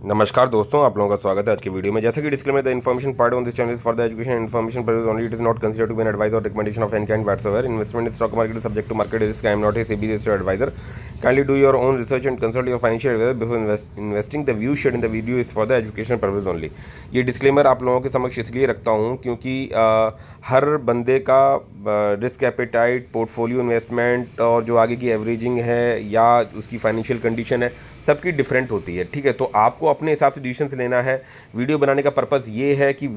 नमस्कार दोस्तों, आप लोगों का स्वागत है आज की वीडियो में। जैसे कि disclaimer, the information part on this channel is for the education and information purpose only. It is not considered to be an advice और recommendation of any kind whatsoever. Investment in stock market is subject to market risk. I am not a SEBI registered adviser. Kindly do your own research and consult your financial adviser before investing. The view shared in the video is for the education purpose only. ये disclaimer आप लोगों के समक्ष इसलिए रखता हूँ क्योंकि हर बंदे का रिस्क एपेटाइट, पोर्टफोलियो इन्वेस्टमेंट और जो आगे की एवरेजिंग है या उसकी फाइनेंशियल कंडीशन है, सबकी डिफरेंट होती है। ठीक है, तो आपको अपने हिसाब से डिसीजन लेना है। वीडियो बनाने का पर्पस ये है कि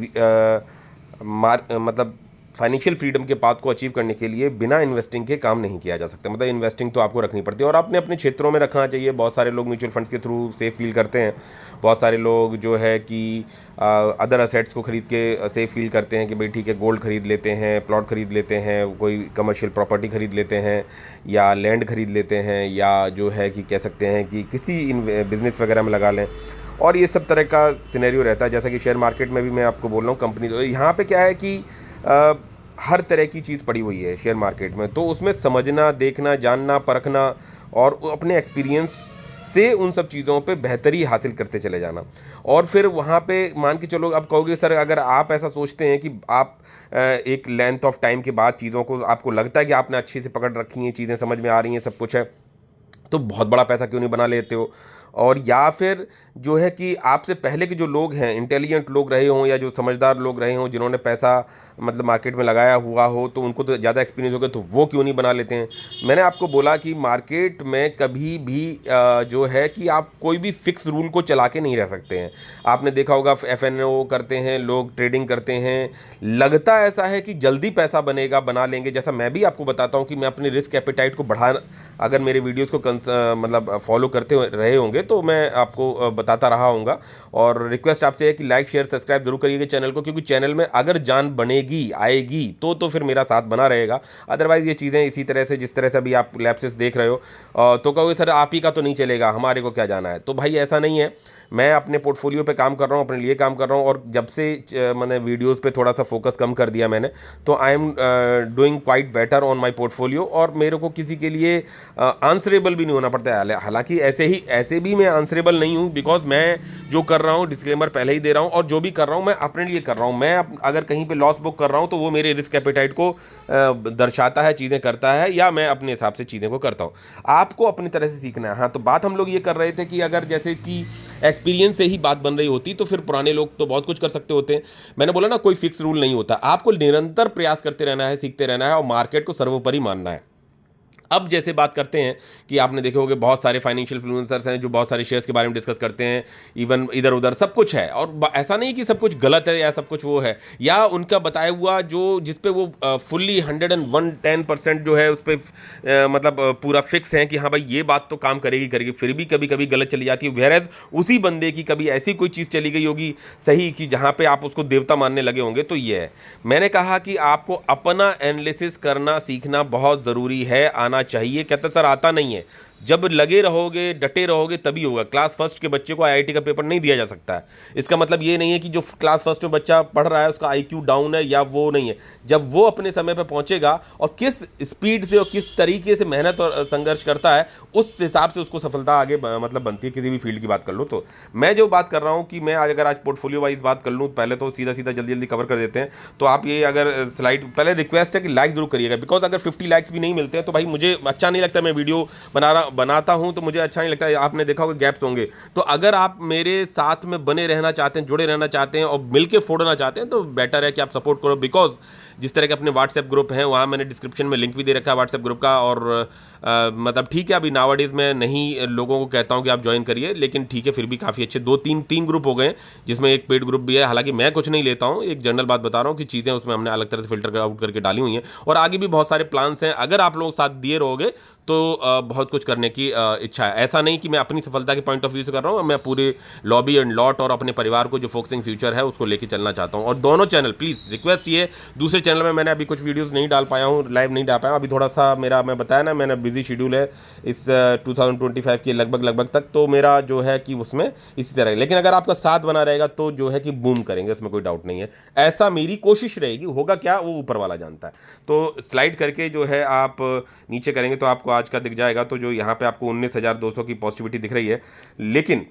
मतलब फाइनेंशियल फ्रीडम के पाथ को अचीव करने के लिए बिना इन्वेस्टिंग के काम नहीं किया जा सकता। मतलब इन्वेस्टिंग तो आपको रखनी पड़ती है और अपने अपने क्षेत्रों में रखना चाहिए। बहुत सारे लोग म्यूचुअल फंड्स के थ्रू सेफ फील करते हैं। बहुत सारे लोग जो है कि अदर असेट्स को खरीद के सेफ फील करते हैं कि भाई ठीक है, गोल्ड खरीद लेते हैं, प्लॉट खरीद लेते हैं, कोई कमर्शियल प्रॉपर्टी खरीद लेते हैं या लैंड खरीद लेते हैं, या जो है कि कह सकते हैं कि किसी बिजनेस वगैरह में लगा लें। और ये सब तरह का सिनेरियो रहता है। जैसा कि शेयर मार्केट में भी मैं आपको बोल रहा हूँ, कंपनी तो यहाँ पे क्या है कि हर तरह की चीज़ पड़ी हुई है शेयर मार्केट में। तो उसमें समझना, देखना, जानना, परखना और अपने एक्सपीरियंस से उन सब चीज़ों पे बेहतरी हासिल करते चले जाना। और फिर वहाँ पे मान के चलो, अब कहोगे सर अगर आप ऐसा सोचते हैं कि आप एक लेंथ ऑफ टाइम के बाद चीज़ों को आपको लगता है कि आपने अच्छे से पकड़ रखी हैं, चीज़ें समझ में आ रही हैं, सब कुछ है, तो बहुत बड़ा पैसा क्यों नहीं बना लेते हो। और या फिर जो है कि आपसे पहले के जो लोग हैं, इंटेलिजेंट लोग रहे हों या जो समझदार लोग रहे हों, जिन्होंने पैसा मतलब मार्केट में लगाया हुआ हो, तो उनको तो ज़्यादा एक्सपीरियंस हो गया, तो वो क्यों नहीं बना लेते हैं। मैंने आपको बोला कि मार्केट में कभी भी जो है कि आप कोई भी फिक्स रूल को चला के नहीं रह सकते हैं। आपने देखा होगा एफएनओ करते हैं लोग, ट्रेडिंग करते हैं, लगता ऐसा है कि जल्दी पैसा बनेगा, बना लेंगे। जैसा मैं भी आपको बताता हूँ कि मैं अपनी रिस्क एपेटाइट को बढ़ा, अगर मेरे वीडियोज़ को मतलब फॉलो करते रहे होंगे तो मैं आपको बताता रहा हूँगा। और रिक्वेस्ट आपसे है कि लाइक शेयर सब्सक्राइब जरूर करिएगा चैनल को, क्योंकि चैनल में अगर जान बनेगी, आएगी, तो फिर मेरा साथ बना रहेगा। अदरवाइज़ ये चीज़ें इसी तरह से, जिस तरह से अभी आप लैप्सेस देख रहे हो, तो कहोगे सर आप ही का तो नहीं चलेगा, हमारे को क्या जाना है। तो भाई ऐसा नहीं है। मैं अपने पोर्टफोलियो पे काम कर रहा हूँ, अपने लिए काम कर रहा हूँ। और जब से मैंने वीडियोस पे थोड़ा सा फोकस कम कर दिया मैंने, तो I am doing quite better on my portfolio. और मेरे को किसी के लिए आंसरेबल भी नहीं होना पड़ता है। हालांकि ऐसे भी मैं आंसरेबल नहीं हूँ, बिकॉज मैं जो कर रहा हूँ, डिस्क्लेमर पहले ही दे रहा हूँ, और जो भी कर रहा हूँ मैं अपने लिए कर रहा हूँ। मैं अगर कहीं पे लॉस बुक कर रहा हूँ तो वो मेरे रिस्क एपेटाइट को दर्शाता है, चीज़ें करता है, या मैं अपने हिसाब से चीज़ें को करता हूँ। आपको अपनी तरह से सीखना है। हाँ, तो बात हम लोग ये कर रहे थे कि अगर जैसे कि एक्सपीरियंस से ही बात बन रही होती तो फिर पुराने लोग तो बहुत कुछ कर सकते होते हैं। मैंने बोला ना, कोई फिक्स रूल नहीं होता। आपको निरंतर प्रयास करते रहना है, सीखते रहना है और मार्केट को सर्वोपरि मानना है। अब जैसे बात करते हैं कि आपने देखे होंगे बहुत सारे फाइनेंशियल इन्फ्लुएंसर्स हैं जो बहुत सारे शेयर्स के बारे में डिस्कस करते हैं। इवन इधर उधर सब कुछ है, और ऐसा नहीं कि सब कुछ गलत है या सब कुछ वो है, या उनका बताया हुआ जो जिस पे वो फुल्ली 110% जो है उस पर मतलब पूरा फिक्स है कि हाँ भाई ये बात तो काम करेगी करेगी, फिर भी कभी कभी गलत चली जाती है। वेरएज उसी बंदे की कभी ऐसी कोई चीज़ चली गई होगी सही कि जहाँ पे आप उसको देवता मानने लगे होंगे। तो ये है, मैंने कहा कि आपको अपना एनालिसिस करना सीखना बहुत ज़रूरी है, आना चाहिए। कहते सर आता नहीं है। जब लगे रहोगे, डटे रहोगे, तभी होगा। क्लास फर्स्ट के बच्चे को आईआईटी का पेपर नहीं दिया जा सकता है। इसका मतलब ये नहीं है कि जो क्लास फर्स्ट में बच्चा पढ़ रहा है उसका आईक्यू डाउन है या वो नहीं है। जब वो अपने समय पर पहुंचेगा और किस स्पीड से और किस तरीके से मेहनत और संघर्ष करता है, उस हिसाब से उसको सफलता आगे मतलब बनती है। किसी भी फील्ड की बात कर लो, तो मैं जो बात कर रहा हूँ कि मैं अगर आज पोर्टफोलियो वाइज बात कर लूँ, पहले तो सीधा सीधा जल्दी जल्दी कवर कर देते हैं। तो आप ये अगर स्लाइड, पहले रिक्वेस्ट है कि लाइक जरूर करिएगा, बिकॉज अगर 50 लाइक्स भी नहीं मिलते हैं तो भाई मुझे अच्छा नहीं लगता। मैं वीडियो बनाता हूं तो मुझे अच्छा नहीं लगता। आपने देखा होगा गैप्स होंगे। तो अगर आप मेरे साथ में बने रहना चाहते हैं, जुड़े रहना चाहते हैं और मिलके फोड़ना चाहते हैं, तो बेटर है कि आप सपोर्ट करो। बिकॉज जिस तरह के अपने व्हाट्सएप ग्रुप हैं, वहाँ मैंने डिस्क्रिप्शन में लिंक भी दे रखा है व्हाट्सएप ग्रुप का। और मतलब ठीक है, अभी नावाडेज में नहीं लोगों को कहता हूँ कि आप ज्वाइन करिए, लेकिन ठीक है फिर भी काफ़ी अच्छे दो तीन ग्रुप हो गए, जिसमें एक पेड ग्रुप भी है। हालांकि मैं कुछ नहीं लेता हूँ, एक जनरल बात बता रहा हूँ कि चीज़ें उसमें हमने अलग तरह से फिल्टर आउट करके डाली हुई हैं। और आगे भी बहुत सारे प्लान्स हैं। अगर आप लोग साथ दिए रहोगे तो बहुत कुछ करने की इच्छा है। ऐसा नहीं कि मैं अपनी सफलता के पॉइंट ऑफ व्यू से कर रहा हूँ, मैं पूरे लॉबी एंड लॉट और अपने परिवार को जो फोकसिंग फ्यूचर है उसको लेके चलना चाहता हूँ। और दोनों चैनल, प्लीज़ रिक्वेस्ट ये, दूसरे चैनल में मैंने अभी कुछ वीडियोस नहीं डाल पाया हूँ, लाइव नहीं डाल पाया हूँ। अभी थोड़ा सा मेरा, मैं बताया ना, मैंने बिजी शेड्यूल है इस 2025 के लगभग तक, तो मेरा जो है कि उसमें इसी तरह। लेकिन अगर आपका साथ बना रहेगा तो जो है कि बूम करेंगे, इसमें कोई डाउट नहीं है। ऐसा मेरी कोशिश रहेगी, होगा क्या वो ऊपर वाला जानता है। तो स्लाइड करके जो है आप नीचे करेंगे तो आपको आज का दिख जाएगा। तो जो यहाँ पे आपको 19,200 की पॉजिटिविटी दिख रही है, लेकिन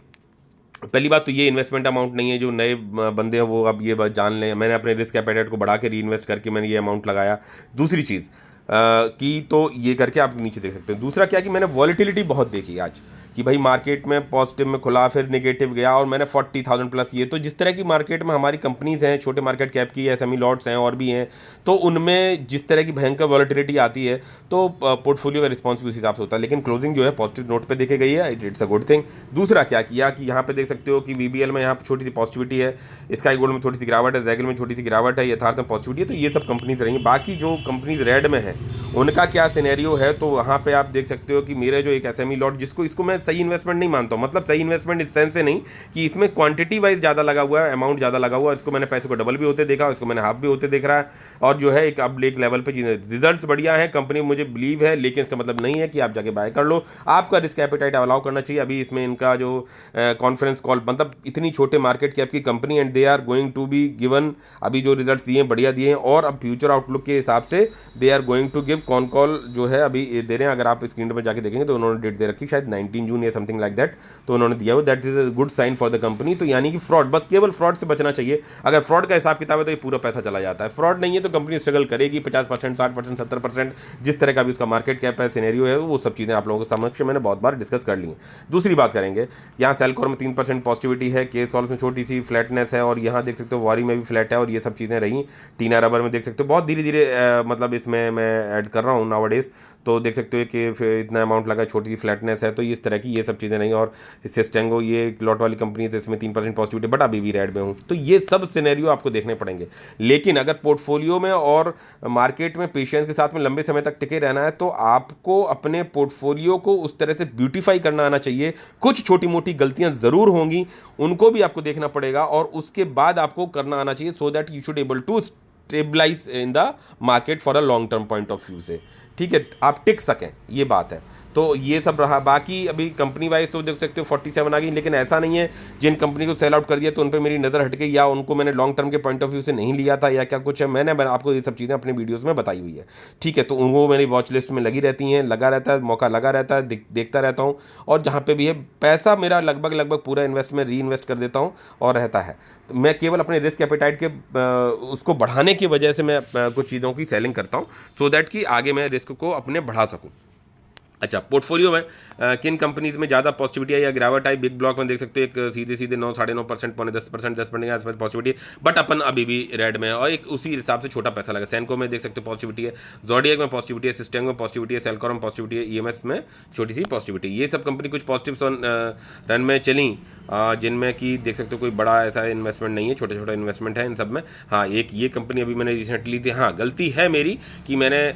पहली बात तो ये इन्वेस्टमेंट अमाउंट नहीं है, जो नए बंदे हैं वो अब ये बात जान लें, मैंने अपने रिस्क एपेटाइट को बढ़ा के री इन्वेस्ट करके मैंने ये अमाउंट लगाया। दूसरी चीज़ कि तो ये करके आप नीचे देख सकते हैं। दूसरा क्या कि मैंने वॉलिटिलिटी बहुत देखी आज, कि भाई मार्केट में पॉजिटिव में खुला फिर नेगेटिव गया, और मैंने 40,000 प्लस ये, तो जिस तरह की मार्केट में हमारी कंपनीज हैं छोटे मार्केट कैप की, एसएमई लॉट्स हैं और भी हैं, तो उनमें जिस तरह की भयंकर वॉलिटिलिटी आती है तो पोर्टफोलियो का रिस्पॉन्स भी उस हिसाब से होता है। लेकिन क्लोजिंग जो है पॉजिटिव नोट पे देखे गई है, इट्स अ गुड थिंग। दूसरा क्या किया कि यहाँ पे देख सकते हो कि वीबीएल में यहाँ पे छोटी सी पॉजिटिविटी है, स्काई गोल्ड में छोटी सी गिरावट है, जैगल में छोटी सी गिरावट है, यथार्थ में पॉजिटिविटी है, तो ये सब कंपनीज रहेंगी। बाकी जो कंपनीज रेड में है उनका क्या सिनेरियो है, तो वहाँ पे आप देख सकते हो कि मेरे जो एक एसएमई लॉट, जिसको इसको मैं सही इन्वेस्टमेंट नहीं मानता हूँ, मतलब सही इन्वेस्टमेंट इस सेंस से नहीं कि इसमें क्वांटिटी वाइज ज़्यादा लगा हुआ है, अमाउंट ज़्यादा लगा हुआ है, इसको मैंने पैसे को डबल भी होते देखा, इसको मैंने हाफ भी होते देख रहा है, और जो है एक अब एक लेवल पे रिजल्ट्स बढ़िया है, कंपनी मुझे बिलीव है, लेकिन इसका मतलब नहीं है कि आप जाके बाय कर लो। आपका रिस्क एपेटाइट अलाउ करना चाहिए। अभी इसमें इनका जो कॉन्फ्रेंस कॉल, मतलब इतनी छोटे मार्केट कैप की company and they are going to be given, अभी जो रिजल्ट्स दिए बढ़िया दिए हैं, और अब फ्यूचर आउटलुक के हिसाब से they are going to give con call जो है अभी दे रहे हैं। अगर आप स्क्रीन पर जाके देखेंगे तो उन्होंने डेट दे रखी शायद 19 जून या समथिंग लाइक दैट, तो उन्होंने दिया हुआ, that is a good sign for the company. तो यानी कि फ्रॉड, बस केवल फ्रॉड से बचना चाहिए। अगर फ्रॉड का हिसाब किताब है तो ये पूरा पैसा चला जाता है, फ्रॉड नहीं है तो कंपनी स्ट्रगल करेगी। 50%, 60%, 70%, जिस तरह का भी उसका मार्केट कैप है, सिनेरियो है, वो सब चीज़ें आप लोगों के समक्ष मैंने बहुत बार डिस्कस कर ली हैं। दूसरी बात करेंगे, यहाँ सेलकॉर में 3% पॉजिटिविटी है, के सॉल्व में छोटी सी फ्लैटनेस है, और यहाँ देख सकते हो वारी में भी फ्लैट है, और ये सब चीज़ें रही। टीना रबर में देख सकते हो बहुत धीरे धीरे मतलब इसमें मैं ऐड कर रहा हूँ नाउअडेज, तो देख सकते हो कि इतना अमाउंट लगा, छोटी सी फ्लैटनेस है, तो इस तरह की ये सब चीज़ें नहीं। और इससे स्टेंगो ये लॉट वाली कंपनी है, इसमें 3% पॉजिटिविटी, बट अभी भी रेड में हूँ। तो ये सब सिनेरियो आपको देखने पड़ेंगे। लेकिन अगर पोर्टफोलियो में और मार्केट में पेशेंस के साथ में लंबे समय तक टिके रहना है, तो आपको अपने पोर्टफोलियो को उस तरह से ब्यूटीफाई करना आना चाहिए। कुछ छोटी मोटी गलतियां ज़रूर होंगी, उनको भी आपको देखना पड़ेगा, और उसके बाद आपको करना आना चाहिए, so that you should able to stabilise in the market for a long term point of view से, ठीक है, आप टिक सकें, ये बात है। तो ये सब रहा। बाकी अभी कंपनी वाइज तो देख सकते हो 47 आ गई, लेकिन ऐसा नहीं है जिन कंपनी को सेल आउट कर दिया तो उन पर मेरी नज़र हट गई, या उनको मैंने लॉन्ग टर्म के पॉइंट ऑफ व्यू से नहीं लिया था, या क्या कुछ है। मैंने आपको ये सब चीज़ें अपने वीडियोज़ में बताई हुई है, ठीक है। तो वो मेरी वॉच लिस्ट में लगी रहती हैं, लगा रहता है, मौका लगा रहता है, देखता रहता हूँ, और जहाँ पर भी है पैसा मेरा लगभग पूरा इन्वेस्ट में री इन्वेस्ट कर देता हूँ, और रहता है। तो मैं केवल अपने रिस्क एपेटाइट के उसको बढ़ाने की वजह से मैं कुछ चीज़ों की सेलिंग करता हूँ, सो दैट कि आगे मैं रिस्क को अपने बढ़ा सकूँ। अच्छा, पोर्टफोलियो में किन कंपनीज में ज़्यादा पॉजिटिविटी है या गिरावट आई, बिग ब्लॉक में देख सकते हो एक सीधे 9, 9.5%, पौने 10%, 10% के आसपास पॉजिटिविटी, बट अपन अभी भी रेड में है, और एक उसी हिसाब से छोटा पैसा लगा। सैनको में देख सकते हो पॉजिटिविटी है, जोडिएक में पॉजिटिविटी है, सिस्टेम में पॉजिटिविटी है, सेलकॉर में पॉजिटिविटी है, ईएमएस में छोटी सी पॉजिटिविटी। ये सब कंपनी कुछ पॉजिटिव रन में चली, जिनमें कि देख सकते हो कोई बड़ा ऐसा इन्वेस्टमेंट नहीं है, छोटे छोटे इन्वेस्टमेंट है इन सब में। हाँ, एक ये कंपनी अभी मैंने रिसेंटली थी, हाँ गलती है मेरी कि मैंने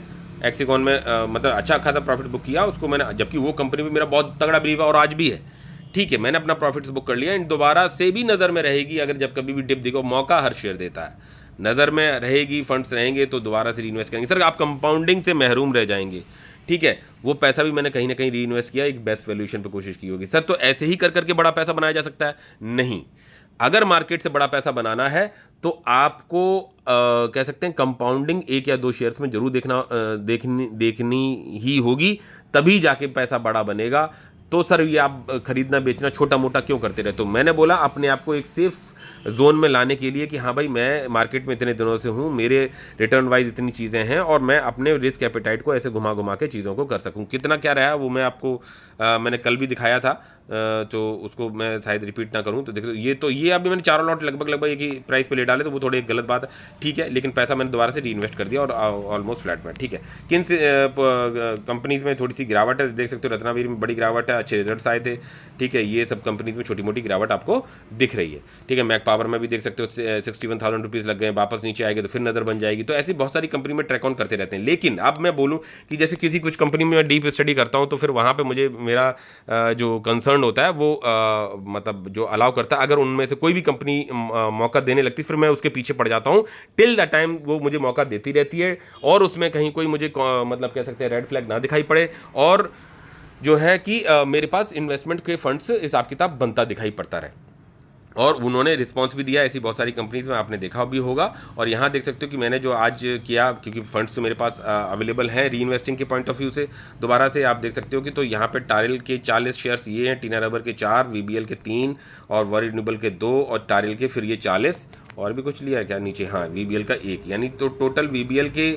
एक्सिकॉन में मतलब अच्छा खासा प्रॉफिट बुक किया उसको मैंने, जबकि वो कंपनी में मेरा बहुत तगड़ा बिलीव है और आज भी है, ठीक है। मैंने अपना प्रॉफिट्स बुक कर लिया, इन दोबारा से भी नज़र में रहेगी। अगर जब कभी भी डिप दिखो, मौका हर शेयर देता है, नज़र में रहेगी, फंड्स रहेंगे तो दोबारा से री इन्वेस्ट करेंगे। सर आप कंपाउंडिंग से महरूम रह जाएंगे, ठीक है। वो पैसा भी मैंने कहीं ना कहीं री इन्वेस्ट किया, एक बेस्ट वैल्यूएशन पे कोशिश की होगी। सर तो ऐसे ही कर करके बड़ा पैसा बनाया जा सकता है? नहीं, अगर मार्केट से बड़ा पैसा बनाना है तो आपको कह सकते हैं कंपाउंडिंग 1 या 2 शेयर्स में जरूर देखनी ही होगी, तभी जाके पैसा बड़ा बनेगा। तो सर ये आप खरीदना बेचना छोटा मोटा क्यों करते रहे? तो मैंने बोला अपने आप को एक सेफ जोन में लाने के लिए कि हाँ भाई मैं मार्केट में इतने दिनों से हूँ, मेरे रिटर्न वाइज इतनी चीज़ें हैं, और मैं अपने रिस्क एपेटाइट को ऐसे घुमा घुमा के चीज़ों को कर सकूँ। कितना क्या रहा वो मैं आपको मैंने कल भी दिखाया था, तो उसको मैं शायद रिपीट ना करूँ। तो देखो ये अभी मैंने चारों लॉट लगभग एक ही प्राइस पे ले डाले, तो वो थोड़ी गलत बात है, ठीक है। लेकिन पैसा मैंने दोबारा से री इन्वेस्ट कर दिया और ऑलमोस्ट फ्लैट में, ठीक है। किन कंपनीज में थोड़ी सी गिरावट है, देख सकते हो रत्नावीर में बड़ी गिरावट है, अच्छे रिजल्ट्स आए थे, ठीक है। ये सब कंपनीज में छोटी मोटी गिरावट आपको दिख रही है, ठीक है। मैक पावर में भी देख सकते हो 61,000 रुपीज़ लग गए, वापस नीचे आएंगे तो फिर नज़र बन जाएगी। तो ऐसी बहुत सारी कंपनी में ट्रैक ऑन करते रहते हैं। लेकिन अब मैं बोलूँ कि जैसे किसी कुछ कंपनी में मैं डीप स्टडी करता हूँ, तो फिर वहाँ पर मुझे मेरा जो कंसर्न होता है वो मतलब जो अलाउ करता है, अगर उनमें से कोई भी कंपनी मौका देने लगती फिर मैं उसके पीछे पड़ जाता हूँ टिल द टाइम वो मुझे मौका देती रहती है, और उसमें कहीं कोई मुझे मतलब कह सकते हैं रेड फ्लैग ना दिखाई पड़े, और जो है कि मेरे पास इन्वेस्टमेंट के फंड्स हिसाब किताब बनता दिखाई पड़ता रहे। और उन्होंने रिस्पॉन्स भी दिया, ऐसी बहुत सारी कंपनीज में आपने देखा भी होगा। और यहाँ देख सकते हो कि मैंने जो आज किया, क्योंकि फंड्स तो मेरे पास अवेलेबल हैं री इन्वेस्टिंग के पॉइंट ऑफ व्यू से, दोबारा से आप देख सकते हो कि तो यहाँ पे टारिल के 40 शेयर्स ये हैं, टीना रबर के 4, वीबीएल के 3 और वॉर रिन्यूएबल के 2 और टारिल के फिर ये 40 और भी कुछ लिया है क्या नीचे, हाँ वीबीएल का 1, यानी तो टोटल वीबीएल के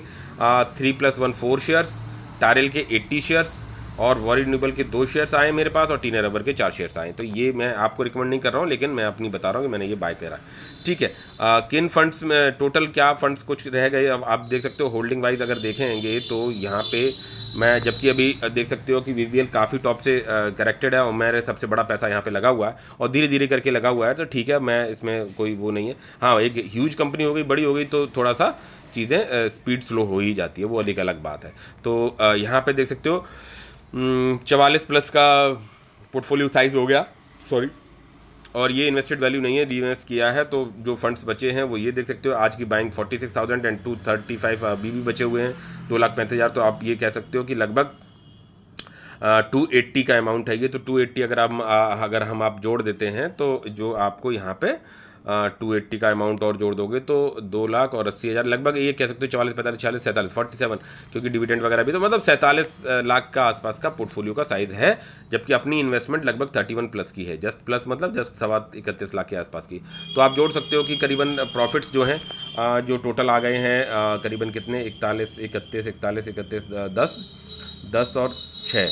3+1 4 शेयर्स, टारिल के 80 शेयर्स और वॉर रिन्यूएबल के 2 शेयर्स आए मेरे पास और टीना रबर के 4 शेयर्स आए। तो ये मैं आपको रिकमेंड नहीं कर रहा हूँ, लेकिन मैं अपनी बता रहा हूँ कि मैंने ये बाय करा है। ठीक है, किन फंड्स में टोटल क्या फंड्स कुछ रह गए, अब आप देख सकते हो होल्डिंग वाइज अगर देखेंगे तो यहाँ पे मैं, जबकि अभी देख सकते हो कि वीवीएल काफ़ी टॉप से करेक्टेड है और मेरे सबसे बड़ा पैसा यहाँ पे लगा हुआ है और धीरे धीरे करके लगा हुआ है, तो ठीक है, मैं इसमें कोई वो नहीं है। हाँ, एक ह्यूज कंपनी हो गई, बड़ी हो गई तो थोड़ा सा चीज़ें स्पीड स्लो हो ही जाती है, वो एक अलग बात है। तो यहाँ पे देख सकते हो 44+ का पोर्टफोलियो साइज हो गया, सॉरी, और ये इन्वेस्टेड वैल्यू नहीं है, रीइन्वेस्ट किया है। तो जो फंड्स बचे हैं वो ये देख सकते हो, आज की बाइंग 46,000 एंड 235 अभी भी बचे हुए हैं, 2,35,000। तो आप ये कह सकते हो कि लगभग 280 का अमाउंट है ये। तो 280 अगर हम आप जोड़ देते हैं तो जो आपको यहाँ पे 280 का अमाउंट और जोड़ दोगे तो 2,80,000 लगभग, ये कह सकते हो 44, 45, 46, 47, 47, क्योंकि डिविडेंड वगैरह भी, तो मतलब 47 लाख का आसपास का पोर्टफोलियो का साइज है, जबकि अपनी इन्वेस्टमेंट लगभग 31+ की है, जस्ट प्लस मतलब जस्ट 31 लाख के आसपास की। तो आप जोड़ सकते हो कि करीबन प्रॉफिट्स जो हैं जो टोटल आ गए हैं करीबन कितने, 41, 31, 41, 31, 10 और 6,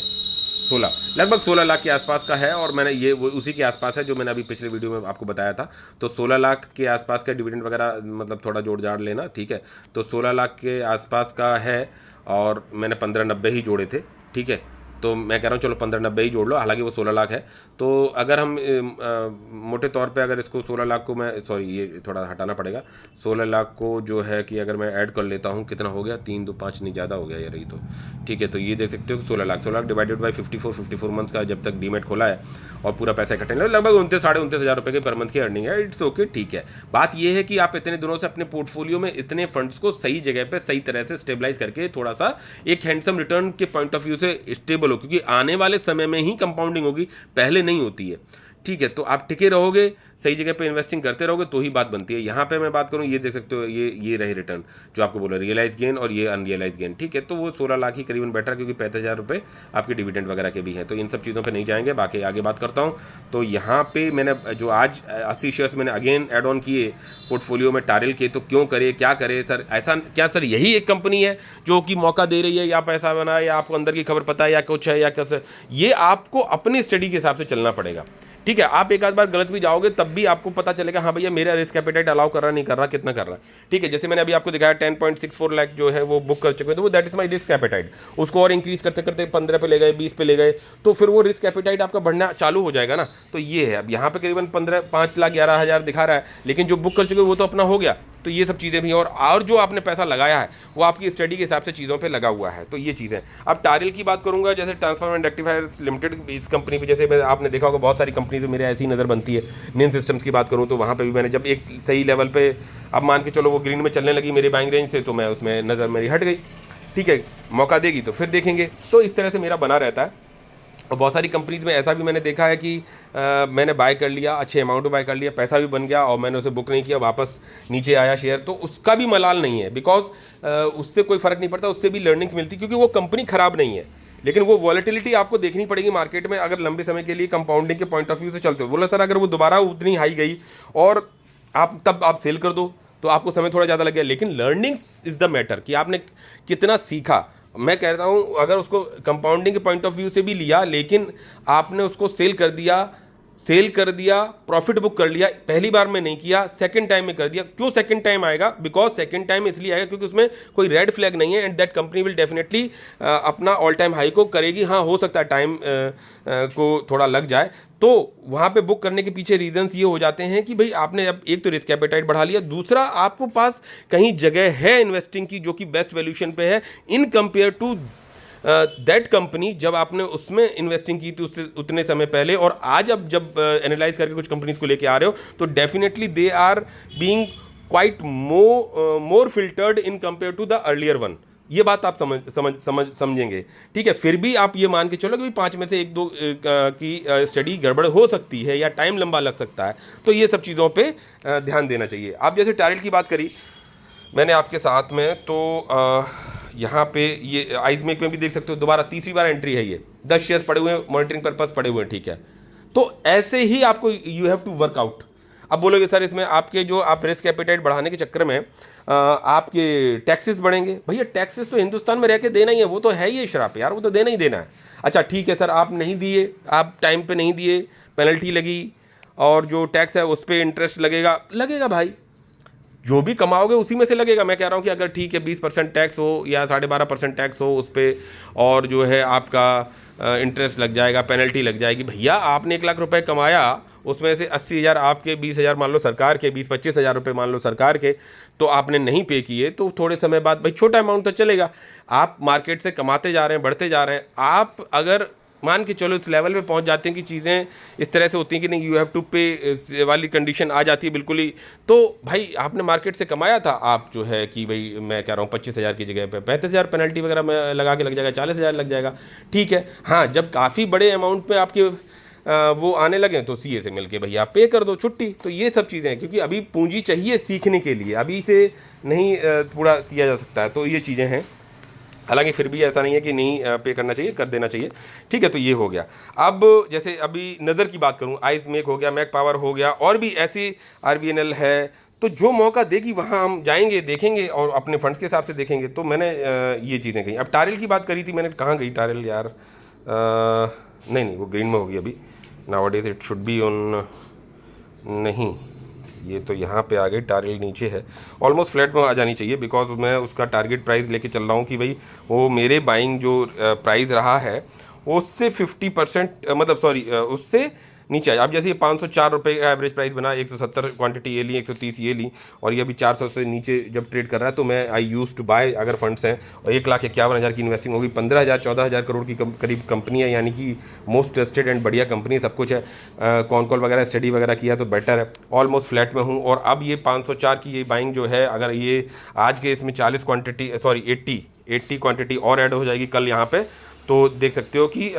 16, लगभग 16 लाख के आसपास का है। और मैंने ये वो उसी के आसपास है जो मैंने अभी पिछले वीडियो में आपको बताया था। तो 16 लाख के आसपास का डिविडेंड वगैरह मतलब थोड़ा जोड़ जाड़ लेना, ठीक है। तो 16 लाख के आसपास का है और मैंने 1590 ही जोड़े थे, ठीक है। तो मैं कह रहा हूँ चलो 1590 ही जोड़ लो, हालांकि वो 16 लाख है। तो अगर हम मोटे तौर पे अगर इसको 16 लाख को मैं, सॉरी ये थोड़ा हटाना पड़ेगा, 16 लाख को जो है कि अगर मैं ऐड कर लेता हूँ, कितना हो गया, 3 2 5 नहीं, ज़्यादा हो गया यार ये तो, ठीक है। तो ये देख सकते हो 16 लाख डिवाइडेड बाई 54 मंथ्स का जब तक डीमेट खोला है और पूरा पैसा इकट्ठा नहीं, लगभग 29-29,500 रुपये के पर मंथ की अर्निंग है। इट्स ओके, ठीक है। बात ये है कि आप इतने दिनों से अपने पोर्टफोलियो में इतने फंड्स को सही जगह पे सही तरह से स्टेबलाइज करके थोड़ा सा एक हैंडसम रिटर्न के पॉइंट ऑफ व्यू से स्टेबल हो, क्योंकि आने वाले समय में ही कंपाउंडिंग होगी, पहले नहीं होती है, ठीक है। तो आप टिके रहोगे, सही जगह पे इन्वेस्टिंग करते रहोगे तो ही बात बनती है। यहाँ पे मैं बात करूँ, ये देख सकते हो, ये रहे रिटर्न जो आपको बोला, रियलाइज गेन और ये अनरियलाइज गेन, ठीक है। तो वो 16 लाख ही करीबन बेटर, क्योंकि 35,000 रुपये आपके डिविडेंड वगैरह के भी हैं। तो इन सब चीज़ों पे नहीं जाएंगे, बाकी आगे बात करता हूँ। तो यहाँ पे मैंने जो आज 80 शेयर्स मैंने अगेन एड ऑन किए पोर्टफोलियो में टारिल के। तो क्यों करे, क्या करे सर, ऐसा क्या सर यही एक कंपनी है जो कि मौका दे रही है, या पैसा बना है, या आपको अंदर की खबर पता है, या कुछ है, या कैसे, ये आपको अपनी स्टडी के हिसाब से चलना पड़ेगा, ठीक है। आप एक आध बार गलत भी जाओगे तब भी आपको पता चलेगा, हाँ भैया मेरा रिस्क एपेटाइट अलाउ कर रहा नहीं कर रहा, कितना कर रहा है, ठीक है। जैसे मैंने अभी आपको दिखाया 10.64 लाख जो है वो बुक कर चुके हैं, तो वो that is my risk appetite. उसको और इंक्रीज करते करते 15 पे ले गए, 20 पे ले गए, तो फिर वो रिस्क एपेटाइट आपका बढ़ना चालू हो जाएगा ना। तो ये है, अब यहाँ पे करीबन 5,11,000 दिखा रहा है, लेकिन जो बुक कर चुके वो तो अपना हो गया। तो ये सब चीज़ें भी, और जो आपने पैसा लगाया है वो आपकी स्टडी के हिसाब से चीज़ों पे लगा हुआ है। तो ये चीज़ें, अब टारिल की बात करूंगा, जैसे ट्रांसफॉर्मर एंड रेक्टिफायर्स लिमिटेड, इस कंपनी पे जैसे आपने देखा होगा बहुत सारी कंपनी तो मेरे ऐसी नज़र बनती है। निन सिस्टम्स की बात करूँ तो वहाँ पे भी मैंने जब एक सही लेवल पे, अब मान के चलो वो ग्रीन में चलने लगी मेरी बाइंग रेंज से, तो मैं उसमें नज़र मेरी हट गई, ठीक है। मौका देगी तो फिर देखेंगे। तो इस तरह से मेरा बना रहता है। और बहुत सारी कंपनीज में ऐसा भी मैंने देखा है कि मैंने बाय कर लिया, अच्छे अमाउंट में बाय कर लिया, पैसा भी बन गया और मैंने उसे बुक नहीं किया, वापस नीचे आया शेयर, तो उसका भी मलाल नहीं है, बिकॉज उससे कोई फ़र्क नहीं पड़ता, उससे भी लर्निंग्स मिलती, क्योंकि वो कंपनी ख़राब नहीं है। लेकिन वो वॉलेटिलिटी आपको देखनी पड़ेगी मार्केट में, अगर लंबे समय के लिए कंपाउंडिंग के पॉइंट ऑफ व्यू से चलते हो। बोला सर अगर वो दोबारा उतनी हाई गई और तब आप सेल कर दो तो आपको समय थोड़ा ज़्यादा लग गया, लेकिन लर्निंग्स इज़ द मैटर कि आपने कितना सीखा। मैं कहता हूँ अगर उसको कंपाउंडिंग के पॉइंट ऑफ व्यू से भी लिया, लेकिन आपने उसको सेल कर दिया, प्रॉफिट बुक कर लिया, पहली बार में नहीं किया, सेकंड टाइम में कर दिया। क्यों सेकंड टाइम आएगा? बिकॉज सेकंड टाइम इसलिए आएगा क्योंकि उसमें कोई रेड फ्लैग नहीं है, and that company will definitely अपना ऑल टाइम हाई को करेगी। हाँ, हो सकता है टाइम को थोड़ा लग जाए, तो वहाँ पे बुक करने के पीछे रीजंस ये हो जाते हैं कि भाई आपने अब एक तो रिस्क एपेटाइट बढ़ा लिया, दूसरा आपको पास कहीं जगह है इन्वेस्टिंग की जो कि बेस्ट वैल्यूशन पे है in compare to that company जब आपने उसमें इन्वेस्टिंग की थी उससे उतने समय पहले। और आज अब जब एनालाइज करके कुछ कंपनीज को लेके आ रहे हो तो definitely they are being quite more filtered in compare to the earlier one. ये बात आप समझेंगे, ठीक है। फिर भी आप ये मान के चलो कि 5 में से 1-2 की स्टडी गड़बड़ हो सकती है या टाइम लंबा लग सकता है, तो ये सब चीज़ों पे ध्यान देना चाहिए। आप जैसे टारेल की बात करी मैंने आपके साथ में, तो यहाँ पे ये आइसमेक में भी देख सकते हो, दोबारा तीसरी बार एंट्री है, ये 10 शेयर्स पड़े हुए हैं, मॉनिटरिंग पर्पस पड़े हुए हैं, ठीक है। तो ऐसे ही आपको you have to work out. अब बोलोगे सर इसमें आपके जो आप रिस्क एपिटाइट बढ़ाने के चक्कर में आपके टैक्सेस बढ़ेंगे। भैया टैक्सेस तो हिंदुस्तान में रह के देना ही है, वो तो है ही श्राप यार, वो तो देना ही देना है। अच्छा ठीक है सर, आप नहीं दिए, आप टाइम पे नहीं दिए, पेनल्टी लगी, और जो टैक्स है उस पर इंटरेस्ट लगेगा, लगेगा भाई, जो भी कमाओगे उसी में से लगेगा। मैं कह रहा हूँ कि अगर ठीक है 20% टैक्स हो या 12.5% टैक्स हो उस पर, और जो है आपका इंटरेस्ट लग जाएगा, पेनल्टी लग जाएगी। भैया आपने 1 लाख रुपए कमाया, उसमें से 80,000 आपके, 20,000 मान लो सरकार के, 20-25 हज़ार रुपये मान लो सरकार के, तो आपने नहीं पे किए, तो थोड़े समय बाद भाई छोटा अमाउंट तो चलेगा, आप मार्केट से कमाते जा रहे हैं, बढ़ते जा रहे हैं। आप अगर मान के चलो इस लेवल पे पहुंच जाते हैं कि चीज़ें इस तरह से होती हैं कि नहीं, यू हैव टू पे वाली कंडीशन आ जाती है बिल्कुल ही, तो भाई आपने मार्केट से कमाया था, आप जो है कि भाई मैं कह रहा हूँ 25,000 की जगह पे 35,000 पेनल्टी वगैरह में लगा के लग जाएगा, 40,000 लग जाएगा, ठीक है। हाँ, जब काफ़ी बड़े अमाउंट पे आपके वो आने लगे तो सीए से मिलके भैया आप पे कर दो छुट्टी। तो ये सब चीज़ें हैं, क्योंकि अभी पूंजी चाहिए सीखने के लिए, अभी से नहीं पूरा किया जा सकता है, तो ये चीज़ें हैं। हालांकि फिर भी ऐसा नहीं है कि नहीं पे करना चाहिए, कर देना चाहिए, ठीक है। तो ये हो गया। अब जैसे अभी नज़र की बात करूं, आइसमेक हो गया, मैक पावर हो गया, और भी ऐसी आरबीएनएल है, तो जो मौका देगी वहाँ हम जाएंगे, देखेंगे और अपने फंड्स के हिसाब से देखेंगे। तो मैंने ये चीज़ें कही। अब टारेल की बात करी थी मैंने, कहाँ गई टारेल यार, नहीं वो ग्रीन में होगी अभी, nowadays it should be on, नहीं ये तो यहाँ पे आ गई, टारेल नीचे है, ऑलमोस्ट फ्लैट में आ जानी चाहिए, बिकॉज मैं उसका टारगेट प्राइस लेके चल रहा हूँ कि भाई वो मेरे बाइंग जो प्राइस रहा है उससे 50%, मतलब सॉरी उससे नीचे आया। अब जैसे ये 504 रुपये का एवरेज प्राइस बना, 170 क्वांटिटी ये ली, 130 ये ली, और ये अभी 400 से नीचे जब ट्रेड कर रहा है, तो मैं आई यूज टू बाय, अगर फंड्स हैं, और 1,51,000 की इन्वेस्टिंग होगी, 15,000-14,000 करोड़ की करीब कंपनी है, यानी कि मोस्ट ट्रस्टेड एंड बढ़िया कंपनी, सब कुछ है। कॉन कॉल वगैरह स्टडी वगैरह किया तो बेटर है। ऑलमोस्ट फ्लैट में हूँ, और अब ये 504 की ये बाइंग जो है, अगर ये आज के इसमें 40 क्वान्टिटी, सॉरी 80 क्वान्टिटी और ऐड हो जाएगी कल यहाँ पर, तो देख सकते हो कि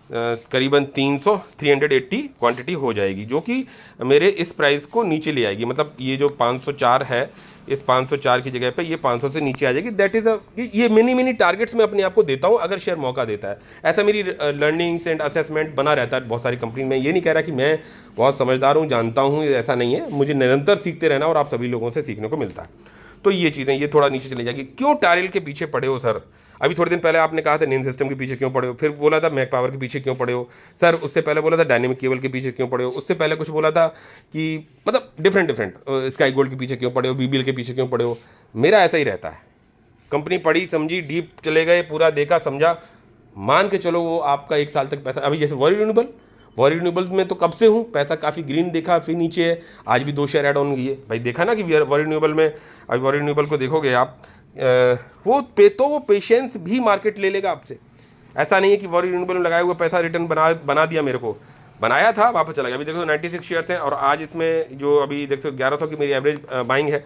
करीबन 380 क्वांटिटी हो जाएगी, जो कि मेरे इस प्राइस को नीचे ले आएगी। मतलब ये जो 504 है, इस 504 की जगह पे ये 500 से नीचे आ जाएगी। दैट इज़ ये मिनी टारगेट्स मैं अपने आप को देता हूँ अगर शेयर मौका देता है। ऐसा मेरी लर्निंग्स एंड असेसमेंट बना रहता है बहुत सारी कंपनी में। ये नहीं कह रहा कि मैं बहुत समझदार हूँ, जानता हूँ, ऐसा नहीं है। मुझे निरंतर सीखते रहना, और आप सभी लोगों से सीखने को मिलता है। तो ये चीज़ें, ये थोड़ा नीचे चली जाएगी। क्यों टारेल के पीछे पड़े हो सर? अभी थोड़े दिन पहले आपने कहा था नेन सिस्टम के पीछे क्यों पड़े हो, फिर बोला था मैक पावर के पीछे क्यों पड़े हो सर, उससे पहले बोला था डायनेमिक केबल के पीछे क्यों पड़े हो, उससे पहले कुछ बोला था कि मतलब डिफरेंट स्काई गोल्ड के पीछे क्यों पड़े हो, बीबीएल के पीछे क्यों पड़े हो। मेरा ऐसा ही रहता है, कंपनी पढ़ी समझी, डीप चले गए, पूरा देखा समझा, मान के चलो वो आपका 1 साल तक पैसा। अभी जैसे वॉरी रिन्यूएबल में तो कब से हूँ, पैसा काफ़ी ग्रीन देखा, फिर नीचे है, आज भी 2 शेयर ऐड ऑन गई है। भाई देखा ना कि वॉरी रिन्यूएबल में, अभी वॉरी रिन्यूएबल को देखोगे आप, वो पेशेंस भी मार्केट ले लेगा आपसे। ऐसा नहीं है कि वॉरी रिन्यूएबल में लगाया हुआ पैसा रिटर्न बना दिया, मेरे को बनाया था वापस चला गया। अभी देखो 96 शेयर्स हैं, और आज इसमें जो अभी देख सकते 1100 की मेरी एवरेज बाइंग है,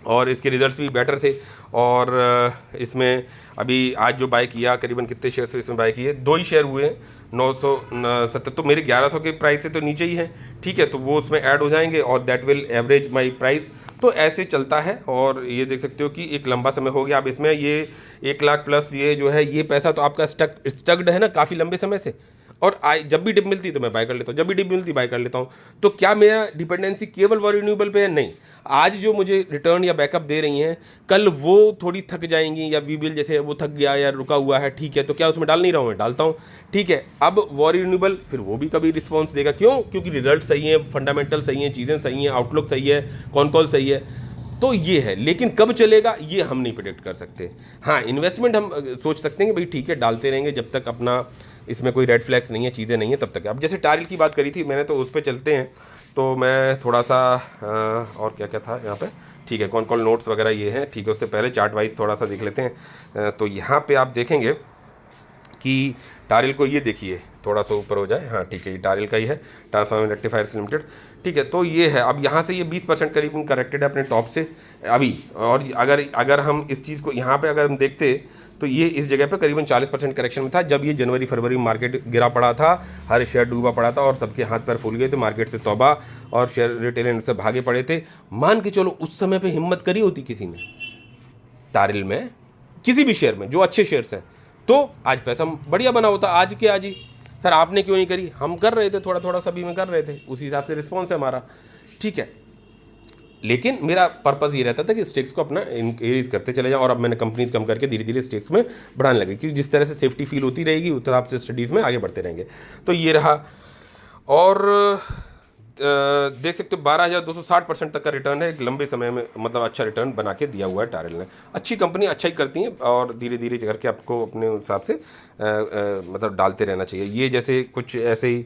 और इसके रिजल्ट्स भी बेटर थे। और इसमें अभी आज जो बाय किया, करीबन कितने शेयर से इसमें बाय किए, 2 ही शेयर हुए हैं, 970, तो मेरे 1100 के प्राइस से तो नीचे ही है, ठीक है। तो वो उसमें ऐड हो जाएंगे, और that will average my price. तो ऐसे चलता है, और ये देख सकते हो कि एक लंबा समय हो गया। अब इसमें ये 1 लाख प्लस ये जो है, ये पैसा तो आपका स्टक्ड है ना काफ़ी लंबे समय से, और जब भी डिप मिलती तो मैं बाय कर लेता हूँ, जब भी डिप मिलती बाय कर लेता हूँ। तो क्या मेरा डिपेंडेंसी केवल वॉरी रिन्यूएबल पे है? नहीं। आज जो मुझे रिटर्न या बैकअप दे रही हैं, कल वो थोड़ी थक जाएंगी, या वीबिल जैसे वो थक गया या रुका हुआ है, ठीक है, तो क्या उसमें डाल नहीं रहा हूँ? मैं डालता हूँ, ठीक है। अब वॉरी रिन्यूएबल फिर वो भी कभी रिस्पॉन्स देगा, क्यों? क्योंकि रिजल्ट सही है, फंडामेंटल सही है, चीज़ें सही हैं, आउटलुक सही है, कौन कॉल सही है। तो ये है, लेकिन कब चलेगा ये हम नहीं प्रेडिक्ट कर सकते। हाँ, इन्वेस्टमेंट हम सोच सकते हैं कि भाई ठीक है, डालते रहेंगे जब तक अपना इसमें कोई रेड फ्लैग्स नहीं है, चीज़ें नहीं है, तब तक। अब जैसे टारेल की बात करी थी मैंने, तो उस पर चलते हैं। तो मैं थोड़ा सा और क्या क्या था यहाँ पे, ठीक है, कौन कौन नोट्स वगैरह ये हैं, ठीक है। उससे पहले चार्ट वाइज थोड़ा सा देख लेते हैं। तो यहाँ पे आप देखेंगे कि टारिल को, ये देखिए थोड़ा सा ऊपर हो जाए, हाँ ठीक है, ये टारिल का ही है, ट्रांसफार्मर रेक्टिफायर्स लिमिटेड, ठीक है। तो ये है, अब यहाँ से ये 20% करीब करेक्टेड है अपने टॉप से अभी। और अगर हम इस चीज़ को यहाँ पे अगर हम देखते तो ये इस जगह पे करीबन 40% करेक्शन में था जब ये जनवरी फरवरी में मार्केट गिरा पड़ा था, हर शेयर डूबा पड़ा था और सबके हाथ पैर फूल गए थे, मार्केट से तौबा, और शेयर रिटेल से भागे पड़े थे। मान के चलो उस समय पे हिम्मत करी होती किसी ने टारिल में, किसी भी शेयर में जो अच्छे शेयर्स हैं, तो आज पैसा बढ़िया बना होता आज के आज ही। सर आपने क्यों नहीं करी? हम कर रहे थे, थोड़ा थोड़ा सभी में कर रहे थे, उसी हिसाब से रिस्पॉन्स है हमारा, ठीक है। लेकिन मेरा पर्पज़ ये रहता था कि स्टेक्स को अपना इंक्रीज करते चले जाओ, और अब मैंने कंपनीज कम करके धीरे धीरे स्टेक्स में बढ़ाने लगे, क्योंकि जिस तरह से सेफ्टी फील होती रहेगी उस तरह से स्टडीज़ में आगे बढ़ते रहेंगे। तो ये रहा, और देख सकते हो 12,260% तक का रिटर्न है एक लंबे समय में, मतलब अच्छा रिटर्न बना के दिया हुआ है टारिल ने। अच्छी कंपनी अच्छा ही करती हैं, और धीरे धीरे करके आपको अपने हिसाब से मतलब डालते रहना चाहिए। ये जैसे कुछ ऐसे ही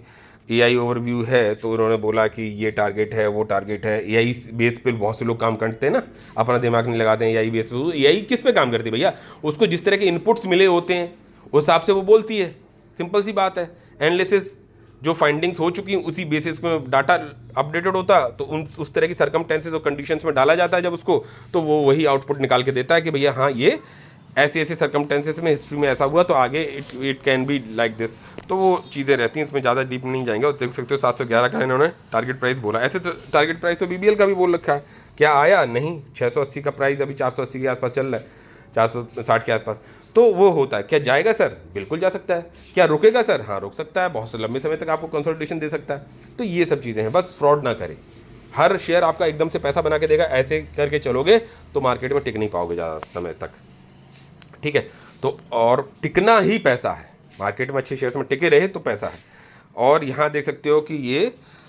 एआई ओवरव्यू है, तो उन्होंने बोला कि ये टारगेट है, वो टारगेट है। एआई बेस पे बहुत से लोग काम करते हैं ना, अपना दिमाग नहीं लगाते हैं एआई बेस पे। एआई किस पे काम करती है भैया? उसको जिस तरह के इनपुट्स मिले होते हैं उस हिसाब से वो बोलती है, सिंपल सी बात है। एनालिसिस जो फाइंडिंग्स हो चुकी हैं उसी बेसिस में डाटा अपडेटेड होता, तो उस तरह की सर्कमस्टेंसेस और कंडीशंस में डाला जाता है जब उसको, तो वो वही आउटपुट निकाल के देता है कि भैया हाँ ये ऐसे ऐसे सर्कमस्टेंसेस में हिस्ट्री में ऐसा हुआ, तो आगे it can be like this. तो वो चीज़ें रहती हैं, इसमें ज़्यादा डीप नहीं जाएंगे। और देख सकते हो 711 का इन्होंने टारगेट प्राइस बोला। ऐसे तो टारगेट प्राइस तो बीबीएल का भी बोल रखा है, क्या आया नहीं। 680 का प्राइस अभी 480 के आसपास चल रहा है, 460 के आसपास। तो वो होता है, क्या जाएगा सर? बिल्कुल जा सकता है। क्या रुकेगा सर? हाँ रुक सकता है, बहुत से लंबे समय तक आपको कंसोलिडेशन दे सकता है। तो ये सब चीज़ें हैं, बस फ्रॉड ना करें। हर शेयर आपका एकदम से पैसा बना के देगा, ऐसे करके चलोगे तो मार्केट में टिक नहीं पाओगे ज़्यादा समय तक, ठीक है। तो और टिकना ही पैसा है, मार्केट में अच्छे शेयर्स में टिके रहे तो पैसा है। और यहाँ देख सकते हो कि ये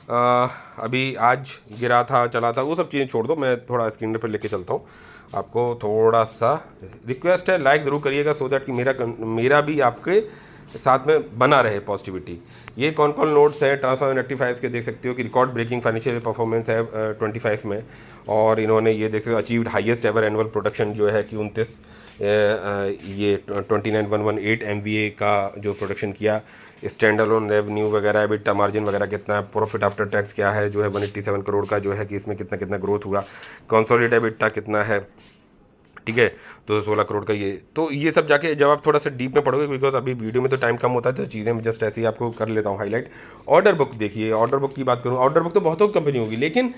अभी आज गिरा था, चला था, वो सब चीज़ें छोड़ दो, मैं थोड़ा स्क्रीन पर लेके चलता हूँ। आपको थोड़ा सा रिक्वेस्ट है, लाइक ज़रूर करिएगा, सो दैट कि मेरा भी आपके साथ में बना रहे पॉजिटिविटी। ये कौन कौन नोट्स है ट्रांसफार्मर रेक्टिफायर्स के, देख सकते हो कि रिकॉर्ड ब्रेकिंग फाइनेंशियल परफॉर्मेंस है 25 में। और इन्होंने ये देख सकते हो achieved highest ever annual production जो है कि 29 ये 29,118 MVA का जो प्रोडक्शन किया। स्टैंड अलोन रेवेन्यू वगैरह, एबिटा मार्जिन वगैरह कितना है, प्रॉफिट आफ्टर टैक्स क्या है जो है 187 करोड़ का जो है कि इसमें कितना कितना ग्रोथ हुआ, कंसोलिडेटेड एबिटा कितना है, ठीक है, तो 16 करोड़ का ये। तो ये सब जाके जब आप थोड़ा सा डीप में पढ़ोगे, बिकॉज अभी वीडियो में तो टाइम कम होता है, तो चीज़ें मैं जस्ट ऐसे ही आपको कर लेता हूँ हाईलाइट। ऑर्डर बुक देखिए, ऑर्डर बुक की बात करूँ, ऑर्डर बुक तो बहुतों कंपनी होगी, लेकिन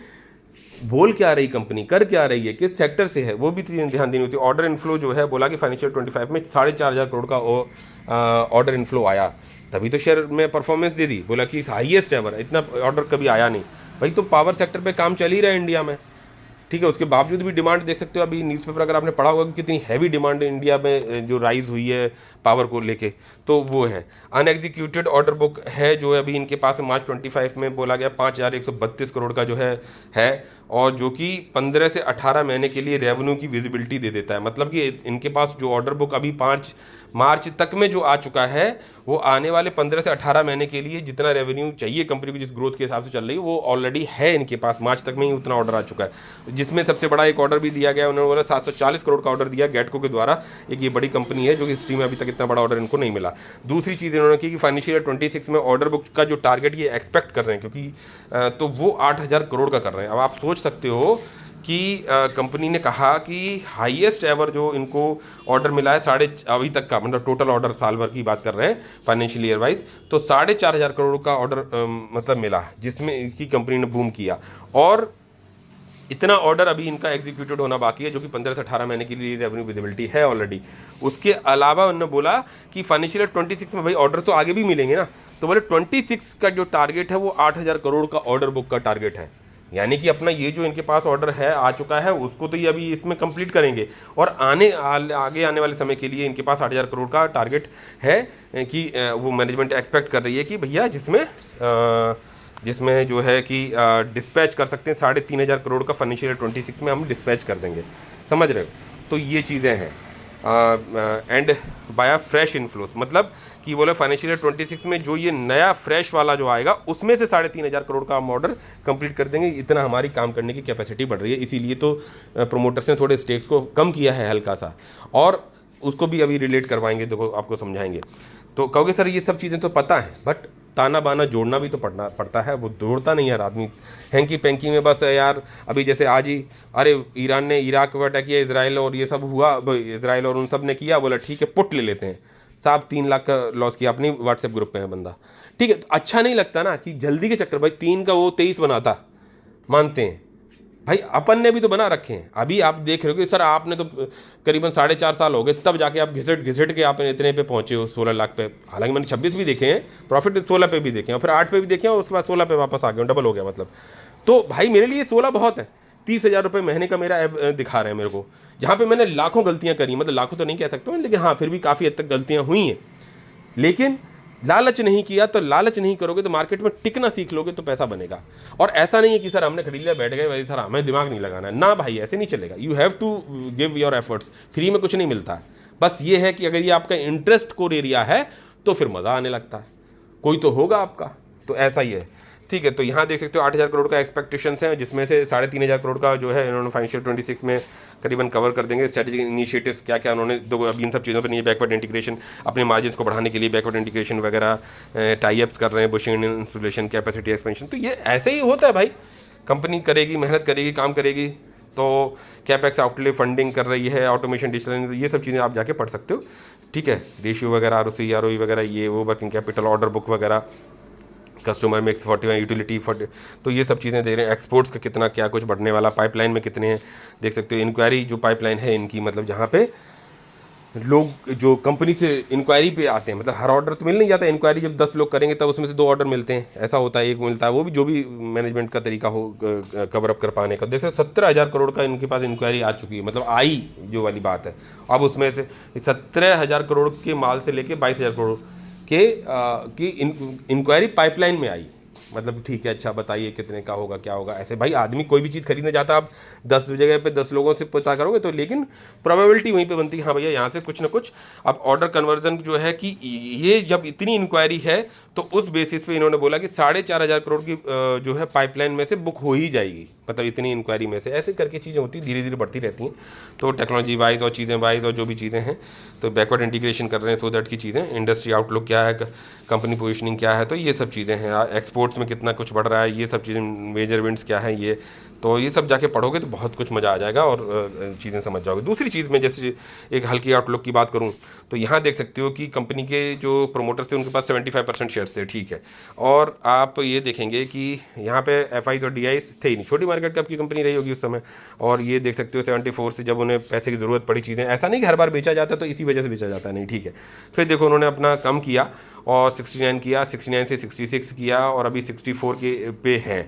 बोल क्या रही कंपनी, कर क्या रही है, किस सेक्टर से है, वो भी ध्यान देनी होती है। ऑर्डर इनफ्लो जो है बोला कि फाइनेंशियल 25 में 4,500 करोड़ का ऑर्डर इनफ्लो आया, तभी तो शेयर में परफॉर्मेंस दे दी, बोला कि हाईएस्ट एवर, इतना ऑर्डर कभी आया नहीं भाई। तो पावर सेक्टर पे काम चल ही रहा है इंडिया में, ठीक है। उसके बावजूद भी डिमांड देख सकते हो, अभी न्यूज़पेपर अगर आपने पढ़ा होगा कि कितनी हैवी डिमांड इंडिया में जो राइज हुई है पावर को लेके, तो वो है। अनएग्जीक्यूटेड ऑर्डर बुक है जो है अभी इनके पास मार्च 25 में बोला गया 5,132 करोड़ का जो है, और जो कि 15 से 18 महीने के लिए रेवेन्यू की विजिबिलिटी दे देता है। मतलब कि इनके पास जो ऑर्डर बुक अभी 5 मार्च तक में जो आ चुका है, वो आने वाले 15 से 18 महीने के लिए जितना रेवेन्यू चाहिए कंपनी को, जिस ग्रोथ के हिसाब से चल रही है, वो ऑलरेडी है इनके पास। मार्च तक में ही उतना ऑर्डर आ चुका है, जिसमें सबसे बड़ा एक ऑर्डर भी दिया गया, उन्होंने बोला 740 करोड़ का ऑर्डर दिया गेटको के द्वारा। एक ये बड़ी कंपनी है जो कि हिस्ट्री में अभी तक इतना बड़ा ऑर्डर इनको नहीं मिला। दूसरी चीज़ इन्होंने की कि फाइनेंशियल 26 में ऑर्डर बुक का जो टारगेट ये एक्सपेक्ट कर रहे हैं, क्योंकि तो वो 8,000 करोड़ का कर रहे हैं। अब आप सोच सकते हो कि कंपनी ने कहा कि हाईएस्ट एवर जो इनको ऑर्डर मिला है अभी तक का, मतलब टोटल ऑर्डर साल भर की बात कर रहे हैं फाइनेंशियल ईयर वाइज, तो 4,500 करोड़ का ऑर्डर मतलब मिला, जिसमें इनकी कंपनी ने बूम किया। और इतना ऑर्डर अभी इनका एग्जीक्यूटेड होना बाकी है, जो कि 15 से 18 महीने के लिए रेवेन्यू विजिबिलिटी है ऑलरेडी। उसके अलावा उन्होंने बोला कि फाइनेंशियल 26 में भाई ऑर्डर तो आगे भी मिलेंगे ना, तो बोले 26 का जो टारगेट है वो 8,000 करोड़ का ऑर्डर बुक का टारगेट है। यानी कि अपना ये जो इनके पास ऑर्डर है आ चुका है, उसको तो ये अभी इसमें कंप्लीट करेंगे, और आगे आने वाले समय के लिए इनके पास 8,000 करोड़ का टारगेट है कि वो मैनेजमेंट एक्सपेक्ट कर रही है कि भैया जिसमें जो है कि डिस्पैच कर सकते हैं 3,500 करोड़ का फाइनेंशियल 26 में हम डिस्पैच कर देंगे, समझ रहे हो। तो ये चीज़ें हैं। एंड बाया फ्रेश इन्फ्लोस, मतलब कि बोले फाइनेंशियल 26 में जो ये नया फ्रेश वाला जो आएगा उसमें से 3,500 करोड़ का हम ऑर्डर कंप्लीट कर देंगे। इतना हमारी काम करने की कैपेसिटी बढ़ रही है, इसीलिए तो प्रोमोटर्स ने थोड़े स्टेक्स को कम किया है हल्का सा, और उसको भी अभी रिलेट करवाएंगे, देखो आपको समझाएंगे। तो कहोगे सर ये सब चीज़ें तो पता है, बट ताना बाना जोड़ना भी तो पड़ता है, वो जोड़ता नहीं यार आदमी, हैंकी पैंकी में बस यार। अभी जैसे आज ही अरे ईरान ने इराक पर अटैक किया, इसराइल और ये सब हुआ, इसराइल और उन सब ने किया, बोला ठीक है पुट ले लेते हैं, साहब 3 लाख का लॉस किया, अपनी व्हाट्सएप ग्रुप पे है बंदा। ठीक है, तो अच्छा नहीं लगता ना कि जल्दी के चक्कर, भाई 3 का वो 23 बनाता, मानते हैं भाई, अपन ने भी तो बना रखे हैं। अभी आप देख रहे हो कि सर आपने तो करीबन 4.5 साल हो गए, तब जाके आप घिसट घिसट के आप इतने पे पहुंचे हो 16 लाख पे। हालांकि मैंने 26 भी देखे हैं प्रॉफिट, 16 पे भी देखे हैं, और फिर 8 पे भी देखे हैं, और उसके बाद 16 पे वापस आ गए, डबल हो गया मतलब। तो भाई मेरे लिए 16 बहुत है। 30,000 रुपये महीने का मेरा ऐप दिखा रहे हैं मेरे को, जहाँ पे मैंने लाखों गलतियाँ करी, मतलब लाखों तो नहीं कह सकता हूँ, लेकिन हाँ फिर भी काफ़ी हद तक गलतियाँ हुई हैं। लेकिन लालच नहीं किया, तो लालच नहीं करोगे तो मार्केट में टिकना सीख लोगे तो पैसा बनेगा। और ऐसा नहीं है कि सर हमने खरीद लिया बैठ गए, भाई सर हमें दिमाग नहीं लगाना है ना, भाई ऐसे नहीं चलेगा। You have to give your efforts, free में कुछ नहीं मिलता है। बस ये है कि अगर ये आपका इंटरेस्ट कोर एरिया है तो फिर मज़ा आने लगता है, कोई तो होगा आपका, तो ऐसा ही है। ठीक है, तो यहाँ देख सकते हो 8,000 करोड़ का एक्सपेक्टेशंस हैं, जिसमें से 3,500 करोड़ का जो है इन्होंने फाइनेंशियल 26 में करीबन कवर कर देंगे। स्ट्रेटेजिक इनिशिएटिव्स क्या क्या उन्होंने दो, अभी इन सब चीज़ों पर नहीं, बैकवर्ड इंटीग्रेशन, अपने मार्जिन को बढ़ाने के लिए बैकवर्ड इंटीग्रेशन वगैरह, टाई अप्स कर रहे हैं, बुशिंग इंस्टॉलेशन, कैपेसिटी एक्सपेंशन। तो ये ऐसे ही होता है भाई, कंपनी करेगी, मेहनत करेगी, काम करेगी, तो कैपेक्स आउटले फंडिंग कर रही है, ऑटोमेशन, डिजिटल, ये सब चीज़ें आप जाके पढ़ सकते हो। ठीक है, रेशियो वगैरह, आरओसी, आरओई वगैरह, ये वो, वर्किंग कैपिटल, ऑर्डर बुक वगैरह, कस्टमर मिक्स 41, यूटिलिटी 40, तो ये सब चीज़ें दे रहे हैं। एक्सपोर्ट्स का कितना क्या कुछ बढ़ने वाला, पाइपलाइन में कितने हैं देख सकते हो। इंक्वायरी जो पाइपलाइन है इनकी, मतलब जहाँ पे लोग जो कंपनी से इंक्वायरी पे आते हैं, मतलब हर ऑर्डर तो मिल नहीं जाता, इंक्वायरी जब 10 लोग करेंगे तब उसमें से 2 ऑर्डर मिलते हैं, ऐसा होता है, एक मिलता है, वो भी जो भी मैनेजमेंट का तरीका हो कवर अप कर पाने का। देख सकते 17,000 करोड़ का इनके पास इंक्वायरी आ चुकी है, मतलब आई जो वाली बात है। अब उसमें से 17,000 करोड़ के माल से लेके 22,000 करोड़ की इंक्वायरी पाइपलाइन में आई, मतलब ठीक है, अच्छा बताइए कितने का होगा, क्या होगा। ऐसे भाई आदमी कोई भी चीज़ खरीदने जाता, आप 10 जगह पे 10 लोगों से पता करोगे तो, लेकिन प्रोबेबिलिटी वहीं पे बनती है, हाँ भैया यहाँ से कुछ ना कुछ। अब ऑर्डर कन्वर्जन जो है कि ये जब इतनी इंक्वायरी है तो उस बेसिस पे इन्होंने बोला कि 4,500 करोड़ की जो है पाइपलाइन में से बुक हो ही जाएगी, मतलब इतनी इंक्वायरी में से। ऐसे करके चीज़ें होती धीरे धीरे बढ़ती रहती हैं, तो टेक्नोलॉजी वाइज और चीज़ें वाइज और जो भी चीज़ें हैं, तो बैकवर्ड इंटीग्रेशन कर रहे हैं, सो दैट की चीज़ें, इंडस्ट्री आउटलुक क्या है, कंपनी पोजिशनिंग क्या है, तो ये सब चीज़ें हैं। एक्सपोर्ट्स में कितना कुछ बढ़ रहा है, ये सब चीज़ें, मेजर विंड्स क्या है, ये तो ये सब जाके पढ़ोगे तो बहुत कुछ मज़ा आ जाएगा और चीज़ें समझ जाओगे। दूसरी चीज़ में जैसे एक हल्की आउटलुक की बात करूँ तो यहाँ देख सकते हो कि कंपनी के जो प्रोमोटर्स थे उनके पास 75% शेयर्स थे, ठीक है। और आप ये देखेंगे कि यहाँ पे एफआईज और डीआईज थे ही नहीं, छोटी मार्केट कैप की कंपनी रही होगी उस समय। और ये देख सकते हो 74 से जब उन्हें पैसे की ज़रूरत पड़ी, चीज़ें ऐसा नहीं कि हर बार बेचा जाता तो इसी वजह से बेचा जाता नहीं, ठीक है। फिर देखो उन्होंने अपना कम किया और 69 किया, 69 से 66 किया और अभी 64 के पे है।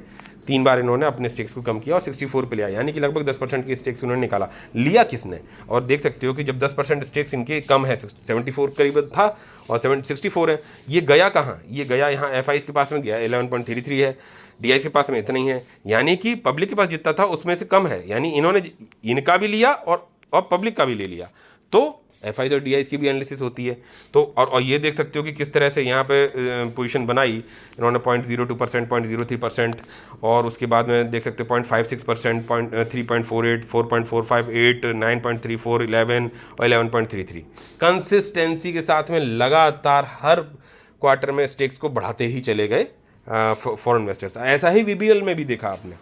3 बार इन्होंने अपने स्टेक्स को कम किया और 64 पे लिया, यानी कि लगभग 10% की स्टेक्स उन्होंने निकाला। लिया किसने? और देख सकते हो कि जब 10% स्टेक्स इनके कम है, 74 करीब था और 64 है, ये गया कहाँ? ये गया यहाँ एफआई के पास में गया, 11.33 है, डीआई के पास में इतना ही है, यानी कि पब्लिक के पास जितना था उसमें से कम है, यानी इन्होंने इनका भी लिया और पब्लिक का भी ले लिया। तो एफ आई और डी आई की भी एनालिसिस होती है। तो और ये देख सकते हो कि किस तरह से यहाँ पे पोजीशन बनाई इन्होंने, 0.02%, 0.03%, और उसके बाद में देख सकते हो 0.56%, 3.48, 4.45, 8, 9.34, 11 और 11.33। कंसिस्टेंसी के साथ में लगातार हर क्वार्टर में स्टेक्स को बढ़ाते ही चले गए फॉरेन इन्वेस्टर्स। ऐसा ही वीबीएल में भी देखा आपने।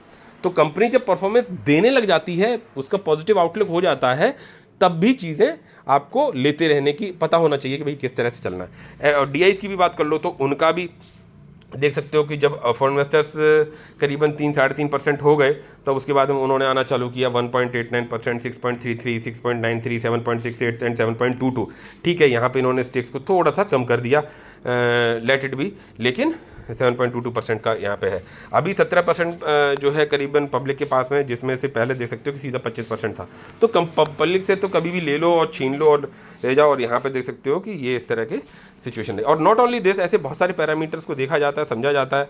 तो कंपनी जब परफॉर्मेंस देने लग जाती है, उसका पॉजिटिव आउटलुक हो जाता है, तब भी चीज़ें आपको लेते रहने की पता होना चाहिए कि भाई किस तरह से चलना है। और डीआई की भी बात कर लो तो उनका भी देख सकते हो कि जब फॉरेन इन्वेस्टर्स करीबन 3-3.5% हो गए, तब उसके बाद में उन्होंने आना चालू किया 1.89%, 6.33, 6.93, 7.68 एंड 7.22। ठीक है, यहाँ पे इन्होंने स्टेक्स को थोड़ा सा कम कर दिया, लेट इट बी, लेकिन 7.22% का यहाँ पे है। अभी 17% जो है करीबन पब्लिक के पास में, जिसमें से पहले देख सकते हो कि सीधा 25% था। तो कम पब्लिक से तो कभी भी ले लो और छीन लो और ले जाओ, और यहाँ पे देख सकते हो कि ये इस तरह के सिचुएशन है। और नॉट ओनली दिस, ऐसे बहुत सारे पैरामीटर्स को देखा जाता है, समझा जाता है,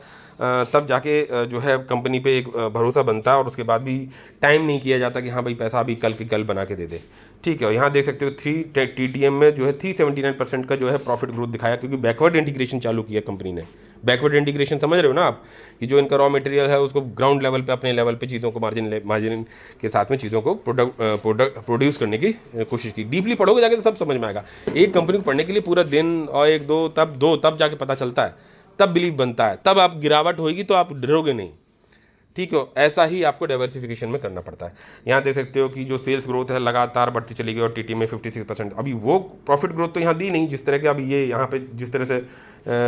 तब जाके जो है कंपनी पे एक भरोसा बनता है, और उसके बाद भी टाइम नहीं किया जाता कि हाँ भाई पैसा अभी कल के कल बना के दे दे। ठीक है, और यहाँ देख सकते हो 3 TTM में जो है 379% का जो है प्रॉफिट ग्रोथ दिखाया, क्योंकि बैकवर्ड इंटीग्रेशन चालू किया कंपनी ने। बैकवर्ड इंटीग्रेशन समझ रहे हो ना आप, कि जो इनका रॉ मटेरियल है उसको ग्राउंड लेवल पे अपने लेवल पे चीज़ों को मार्जिन के साथ में चीज़ों को प्रोड्यूस करने की कोशिश की। डीपली पढ़ोगे जाके तो सब समझ में आएगा। एक कंपनी को पढ़ने के लिए पूरा दिन और एक दो तब जाके पता चलता है, तब बिलीव बनता है, तब आप गिरावट होगी तो आप डरोगे नहीं। ठीक है, ऐसा ही आपको डाइवर्सिफिकेशन में करना पड़ता है। यहाँ देख सकते हो कि जो सेल्स ग्रोथ है लगातार बढ़ती चली गई और टीटी में 56%। अभी वो प्रॉफिट ग्रोथ तो यहाँ दी नहीं जिस तरह के अभी ये यहाँ पे जिस तरह से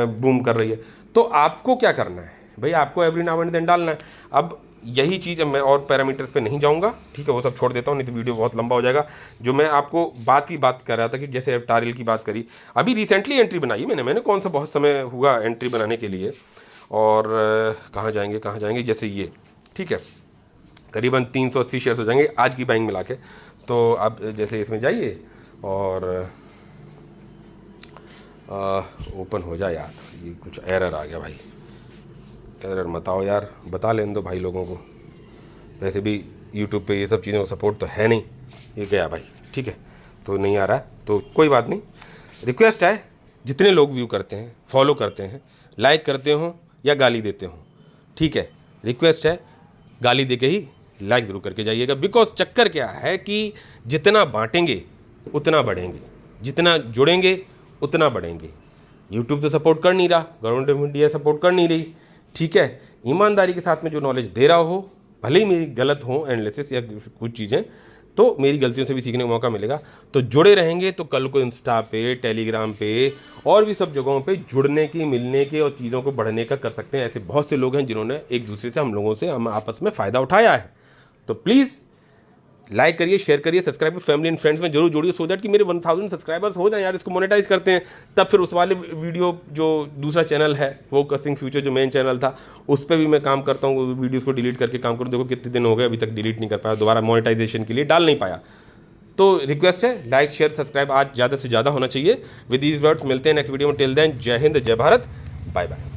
बूम कर रही है। तो आपको क्या करना है भाई, आपको एवरी नाउ एंड देन डालना है। अब यही चीज़ मैं और पैरामीटर्स पे नहीं जाऊँगा, ठीक है, वो सब छोड़ देता हूँ, नहीं तो वीडियो बहुत लंबा हो जाएगा। जो मैं आपको बात कर रहा था कि जैसे टारिल की बात करी, अभी रिसेंटली एंट्री बनाई मैंने कौन सा बहुत समय हुआ एंट्री बनाने के लिए। और कहाँ जाएंगे जैसे ये, ठीक है, करीबन 380 शेयर्स हो जाएंगे आज की बाइंग मिला के। तो आप जैसे इसमें जाइए और ओपन हो जाए। यार ये कुछ एरर आ गया भाई, एरर मत आओ यार, बता लेने दो भाई लोगों को। वैसे भी यूट्यूब पे ये सब चीज़ों का सपोर्ट तो है नहीं। ये गया भाई, ठीक है, तो नहीं आ रहा है तो कोई बात नहीं। रिक्वेस्ट है, जितने लोग व्यू करते हैं, फॉलो करते हैं, लाइक करते हो या गाली देते हो, ठीक है, रिक्वेस्ट है गाली दे के ही लाइक जरूर करके जाइएगा। बिकॉज चक्कर क्या है कि जितना बांटेंगे उतना बढ़ेंगे, जितना जुड़ेंगे उतना बढ़ेंगे। यूट्यूब तो सपोर्ट कर नहीं रहा, गवर्नमेंट ऑफ इंडिया सपोर्ट कर नहीं रही, ठीक है। ईमानदारी के साथ में जो नॉलेज दे रहा हो, भले ही मेरी गलत हो एनालिसिस या कुछ चीज़ें, तो मेरी गलतियों से भी सीखने का मौका मिलेगा। तो जुड़े रहेंगे तो कल को इंस्टा पे, टेलीग्राम पे और भी सब जगहों पे जुड़ने की, मिलने के और चीज़ों को बढ़ने का कर सकते हैं। ऐसे बहुत से लोग हैं जिन्होंने एक दूसरे से, हम लोगों से, हम आपस में फ़ायदा उठाया है। तो प्लीज़ लाइक करिए, शेयर करिए, सब्सक्राइब फैमिली एंड फ्रेंड्स में जरूर जोड़िए, सो दैट कि मेरे 1000 सब्सक्राइबर्स हो जाए यार। इसको मोनेटाइज करते हैं तब फिर उस वाले वीडियो, जो दूसरा चैनल है फोकसिंग फ्यूचर, जो मेन चैनल था, उस पर भी मैं काम करता हूँ, वीडियोस को डिलीट करके काम करूँ। देखो कितने दिन हो गए अभी तक डिलीट नहीं कर पाया, दोबारा मोनेटाइजेशन के लिए डाल नहीं पाया। तो रिक्वेस्ट है, लाइक शेयर सब्सक्राइब आज ज़्यादा से ज़्यादा होना चाहिए। विद दीज वर्ड्स मिलते हैं नेक्स्ट वीडियो में। टिल देन, जय हिंद, जय भारत, बाय बाय।